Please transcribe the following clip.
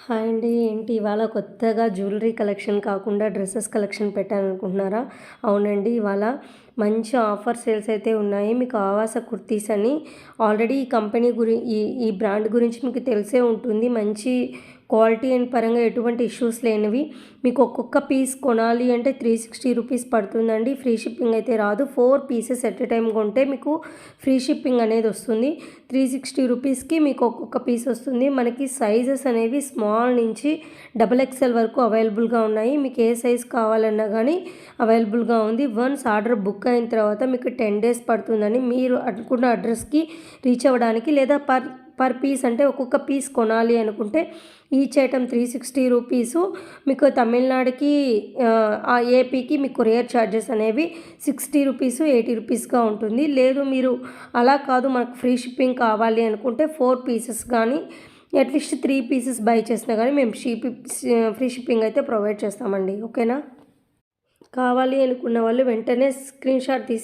Hi అండి. ఏంటి ఇవాళ కొత్తగా జ్యువెలరీ కలెక్షన్ కాకుండా డ్రెసెస్ కలెక్షన్ పెట్టాననుకుంటున్నారా? అవునండి. ఇవాళ మంచి ఆఫర్ సేల్స్ అయితే ఉన్నాయి. మీకు ఆవాస కుర్తీస్ అని ఆల్రెడీ ఈ కంపెనీ ఈ బ్రాండ్ గురించి మీకు తెలిసే ఉంటుంది. మంచి క్వాలిటీ అండ్ పరంగా ఎటువంటి ఇష్యూస్ లేనివి. మీకు ఒక్కొక్క పీస్ కొనాలి అంటే 360 రూపీస్ పడుతుందండి. ఫ్రీ షిప్పింగ్ అయితే రాదు. 4 పీసెస్ ఎట్ ఎ టైం కొంటే మీకు ఫ్రీ షిప్పింగ్ అనేది వస్తుంది. 360 రూపీస్కి మీకు ఒక్కొక్క పీస్ వస్తుంది. మనకి సైజెస్ అనేవి స్మాల్ నుంచి XXL వరకు అవైలబుల్గా ఉన్నాయి. మీకు ఏ సైజ్ కావాలన్నా కానీ అవైలబుల్గా ఉంది. వన్స్ ఆర్డర్ బుక్ అయిన తర్వాత మీకు 10 డేస్ పడుతుందని, మీరు అనుకున్న అడ్రస్కి రీచ్ అవ్వడానికి. లేదా పర్ పీస్ అంటే ఒక్కొక్క పీస్ కొనాలి అనుకుంటే ఈచ్ ఐటమ్ 360 రూపీసు. మీకు తమిళనాడుకి ఏపీకి మీకు కొరియర్ ఛార్జెస్ అనేవి 60 రూపీసు 80 రూపీస్గా ఉంటుంది. లేదు మీరు అలా కాదు మనకు ఫ్రీ షిప్పింగ్ కావాలి అనుకుంటే 4 పీసెస్ కానీ అట్లీస్ట్ 3 పీసెస్ బై చేసినా కానీ మేము ఫ్రీ షిప్పింగ్ అయితే ప్రొవైడ్ చేస్తామండి. ఓకేనా? కావాలి అనుకున్న వాళ్ళు వెంటనే స్క్రీన్ షాట్ తీసి